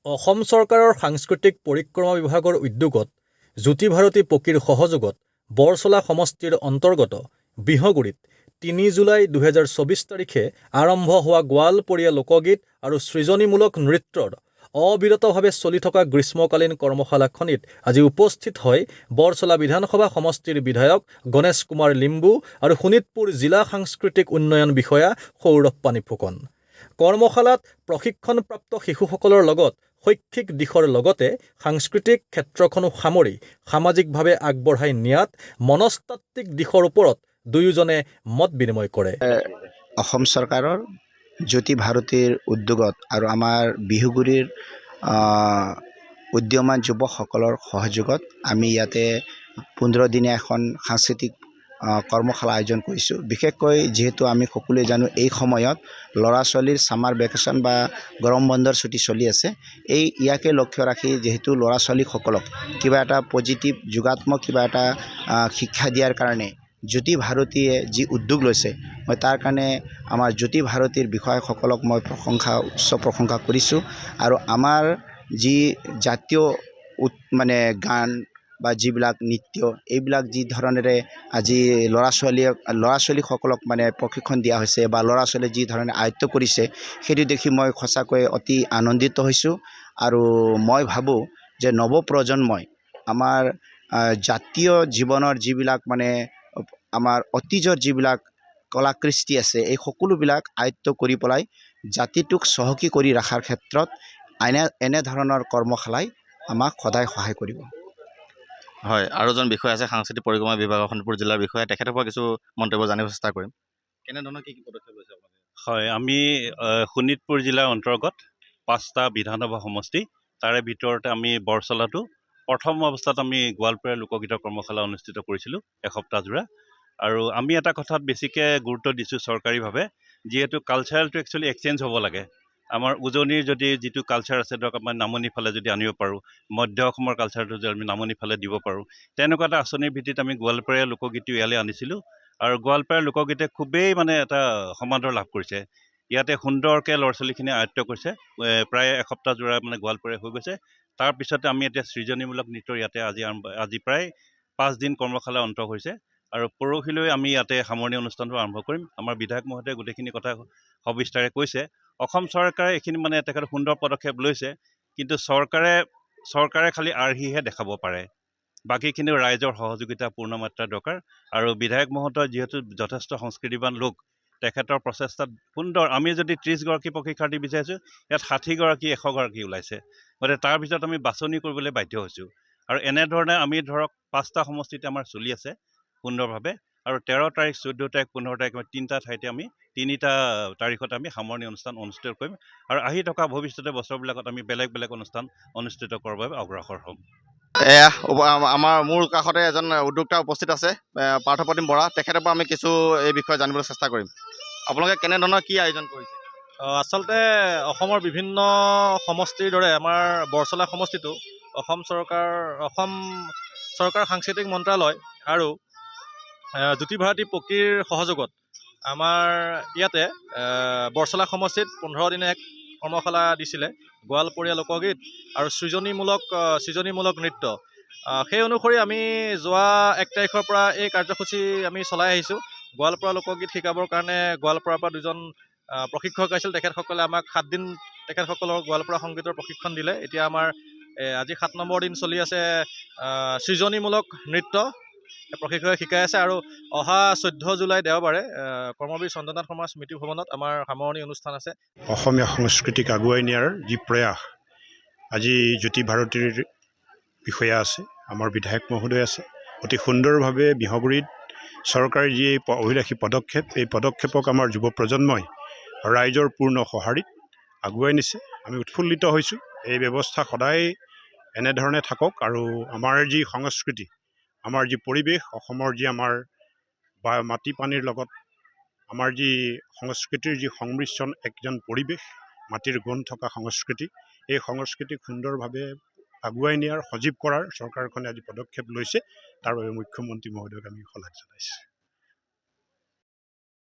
অসম চৰকাৰৰ সাংস্কৃতিক পৰিক্ৰমা বিভাগৰ উদ্যোগত জ্যোতি ভাৰতী পকীৰ সহযোগত বৰচলা সমষ্টিৰ অন্তৰ্গত বিহগুৰিত ৩ জুলাই ২০২৪ তাৰিখে আৰম্ভ হোৱা গোৱালপৰীয়া লোকগীত আৰু সৃজনীমূলক নৃত্যৰ অবিৰতভাৱে চলি থকা গ্ৰীষ্মকালীন কৰ্মশালাখনিত আজি উপস্থিত হয় বৰচলা বিধানসভা সমষ্টিৰ বিধায়ক গণেশ কুমাৰ লিম্বু আৰু শোণিতপুৰ জিলা সাংস্কৃতিক উন্নয়ন বিষয়া সৌৰভ পানী ফুকন। কৰ্মশালাত প্ৰশিক্ষণপ্ৰাপ্ত শিশুসকলৰ লগত শৈক্ষিক দিশৰ লগতে সাংস্কৃতিক ক্ষেত্ৰখনো সামৰি সামাজিকভাৱে আগবঢ়াই নিয়াত মনস্তাত্ত্বিক দিশৰ ওপৰত দুয়োজনে মত বিনিময় কৰে। অসম চৰকাৰৰ জ্যোতি ভাৰতীৰ উদ্যোগত আৰু আমাৰ বিহুগুৰিৰ উদ্যমান যুৱকসকলৰ সহযোগত আমি ইয়াতে 15 দিনীয়া এখন সাংস্কৃতিক কৰ্মশালা আয়োজন কৰিছোঁ। বিশেষকৈ যিহেতু আমি সকলোৱে জানো এই সময়ত ল'ৰা ছোৱালীৰ ছামাৰ ভেকেশ্যন বা গৰম বন্ধৰ ছুটি চলি আছে, ইয়াকে লক্ষ্য ৰাখি যিহেতু ল'ৰা ছোৱালীসকলক কিবা এটা পজিটিভ যোগাত্মক কিবা এটা শিক্ষা দিয়াৰ কাৰণে জ্যোতি ভাৰতীয়ে যি উদ্যোগ লৈছে, মই তাৰ কাৰণে আমাৰ জ্যোতি ভাৰতীৰ বিষয়াসকলক মই উচ্চ প্ৰশংসা কৰিছোঁ। আৰু আমাৰ যি জাতীয় গান বা যিবিলাক নৃত্য, এইবিলাক যি ধৰণেৰে আজি ল'ৰা ছোৱালীসকলক প্ৰশিক্ষণ দিয়া হৈছে বা ল'ৰা ছোৱালীয়ে যি ধৰণে আয়ত্ব কৰিছে, সেইটো দেখি মই সঁচাকৈ অতি আনন্দিত হৈছোঁ। আৰু মই ভাবোঁ যে নৱপ্ৰজন্মই আমাৰ জাতীয় জীৱনৰ যিবিলাক আমাৰ অতীজৰ যিবিলাক কলাকৃষ্টি আছে, এই সকলোবিলাক আয়ত্ব কৰি পেলাই জাতিটোক চহকী কৰি ৰখাৰ ক্ষেত্ৰত এনেধৰণৰ কৰ্মশালাই আমাক সদায় সহায় কৰিব। হয়, আৰু এজন বিষয়া আছে সাংস্কৃতিক পৰিক্ৰমা বিভাগৰ শোণিতপুৰ জিলাৰ বিষয়া, তেখেতৰ পৰা কিছু মন্তব্য জানিব চেষ্টা কৰিম। কেনেধৰণৰ কি পদক্ষেপ লৈছে আপোনালোকে? হয়, আমি শোণিতপুৰ জিলাৰ অন্তৰ্গত 5টা বিধানসভা সমষ্টি, তাৰে ভিতৰতে আমি বৰচলাটো প্ৰথম অৱস্থাত আমি গোৱালপৰীয়া লোকগীতৰ কৰ্মশালা অনুষ্ঠিত কৰিছিলোঁ এসপ্তাহজোৰা। আৰু আমি এটা কথাত বেছিকৈ গুৰুত্ব দিছোঁ চৰকাৰীভাৱে, যিহেতু কালচাৰেলটো একচুৱেলি এক্সচেঞ্জ হ'ব লাগে। আমাৰ উজনিৰ যদি যিটো কালচাৰ আছে, ধৰক আমাৰ নামনিৰ ফালে যদি আনিব পাৰোঁ, মধ্য অসমৰ কালচাৰটো যদি আমি নামনিৰ ফালে দিব পাৰোঁ, তেনেকুৱা এটা আঁচনিৰ ভিত্তিত আমি গোৱালপৰীয়া লোকগীতটো ইয়ালৈ আনিছিলোঁ। আৰু গোৱালপৰীয়া লোকগীতে খুবেই এটা সমাদৰ লাভ কৰিছে। ইয়াতে সুন্দৰকৈ ল'ৰা ছোৱালীখিনি আয়ত্ব কৰিছে। প্ৰায় এসপ্তাহজোৰা গোৱালপৰীয়া হৈ গৈছে। তাৰপিছতে আমি এতিয়া সৃজনীমূলক নৃত্যৰ ইয়াতে আজি প্ৰায় 5 দিন কৰ্মশালা অন্ত হৈছে। আৰু পৰহিলৈ আমি ইয়াতে সামৰণি অনুষ্ঠানটো আৰম্ভ কৰিম। আমাৰ বিধায়ক মহোদয়ে গোটেইখিনি কথা সবিস্তাৰে কৈছে। অসম চৰকাৰে এইখিনি তেখেতে সুন্দৰ পদক্ষেপ লৈছে, কিন্তু চৰকাৰে খালি আৰ্হিহে দেখাব পাৰে, বাকীখিনি ৰাইজৰ সহযোগিতা পূৰ্ণমাত্ৰা দৰকাৰ। আৰু বিধায়ক মহোদয় যিহেতু যথেষ্ট সংস্কৃতিবান লোক, তেখেতৰ প্ৰচেষ্টাত সুন্দৰ। আমি যদি 30 গৰাকী প্ৰশিক্ষাৰ্থী বিচাৰিছোঁ, ইয়াত 60 গৰাকী 100 গৰাকী ওলাইছে। গতিকে তাৰ ভিতৰত আমি বাছনি কৰিবলৈ বাধ্য হৈছোঁ। আৰু এনেধৰণে আমি ধৰক 5টা সমষ্টিতে আমাৰ চলি আছে সুন্দৰভাৱে। আৰু 13 তাৰিখ, 14 তাৰিখ, 15 তাৰিখ 3টা ঠাইতে আমি 3টা তাৰিখত আমি সামৰণি অনুষ্ঠান অনুষ্ঠিত কৰিম। আৰু আহি থকা ভৱিষ্যতে বছৰবিলাকত আমি বেলেগ অনুষ্ঠান অনুষ্ঠিত কৰাৰ বাবে অগ্ৰসৰ হ'ম। আমাৰ মোৰ কাষতে এজন উদ্যোক্তা উপস্থিত আছে, পাৰ্থপ্ৰতিম বৰা। তেখেতৰ পৰা আমি কিছু এই বিষয়ে জানিবলৈ চেষ্টা কৰিম। আপোনালোকে কেনেধৰণৰ কি আয়োজন কৰিছে? আচলতে অসমৰ বিভিন্ন সমষ্টিৰ দৰে আমাৰ বৰচলা সমষ্টিটো অসম চৰকাৰ সাংস্কৃতিক মন্ত্ৰালয় আৰু জ্যোতি ভাৰতী পকীৰ সহযোগত আমাৰ ইয়াতে বৰচলা সমষ্টিত 15 দিনে এক কৰ্মশালা দিছিলে, গোৱালপৰীয়া লোকগীত আৰু সৃজনীমূলক নৃত্য। সেই অনুসৰি আমি যোৱা 1 তাৰিখৰ পৰা এই কাৰ্যসূচী আমি চলাই আহিছোঁ। গোৱালপৰীয়া লোকগীত শিকাবৰ কাৰণে গোৱালপাৰাৰ পৰা 2জন প্ৰশিক্ষক আহিছিল। তেখেতসকলে আমাক 7 দিন তেখেতসকলৰ গোৱালপাৰা সংগীতৰ প্ৰশিক্ষণ দিলে। এতিয়া আমাৰ আজি 7 নম্বৰ দিন চলি আছে সৃজনীমূলক নৃত্য প্ৰশিক্ষকে শিকাই আছে। আৰু অহা 14 জুলাই দেওবাৰে কৰ্মবীৰ চন্দ্ৰনাথ শৰ্মা স্মৃতি ভৱনত আমাৰ সামৰণি অনুষ্ঠান আছে। অসমীয়া সংস্কৃতিক আগুৱাই নিয়াৰ যি প্ৰয়াস, আজি জ্যোতি ভাৰতীৰ বিষয়া আছে, আমাৰ বিধায়ক মহোদয় আছে, অতি সুন্দৰভাৱে বিহগুৰিত চৰকাৰী যি অভিলাষী পদক্ষেপ, এই পদক্ষেপক আমাৰ যুৱ প্ৰজন্মই ৰাইজৰ পূৰ্ণ সঁহাৰিত আগুৱাই নিছে। আমি উৎফুল্লিত হৈছোঁ। এই ব্যৱস্থা সদায় এনেধৰণে থাকক। আৰু আমাৰ যি সংস্কৃতি, আমাৰ যি পৰিৱেশ, অসমৰ যি আমাৰ মাটি পানীৰ লগত আমাৰ যি সংস্কৃতিৰ যি সংমিশ্ৰণ, একজন পৰিৱেশ, মাটিৰ গুণ থকা সংস্কৃতি, এই সংস্কৃতিক সুন্দৰভাৱে আগুৱাই নিয়াৰ, সজীৱ কৰাৰ চৰকাৰখনে আজি পদক্ষেপ লৈছে। তাৰ বাবে মুখ্যমন্ত্ৰী মহোদয়ক আমি শলাগ জনাইছোঁ।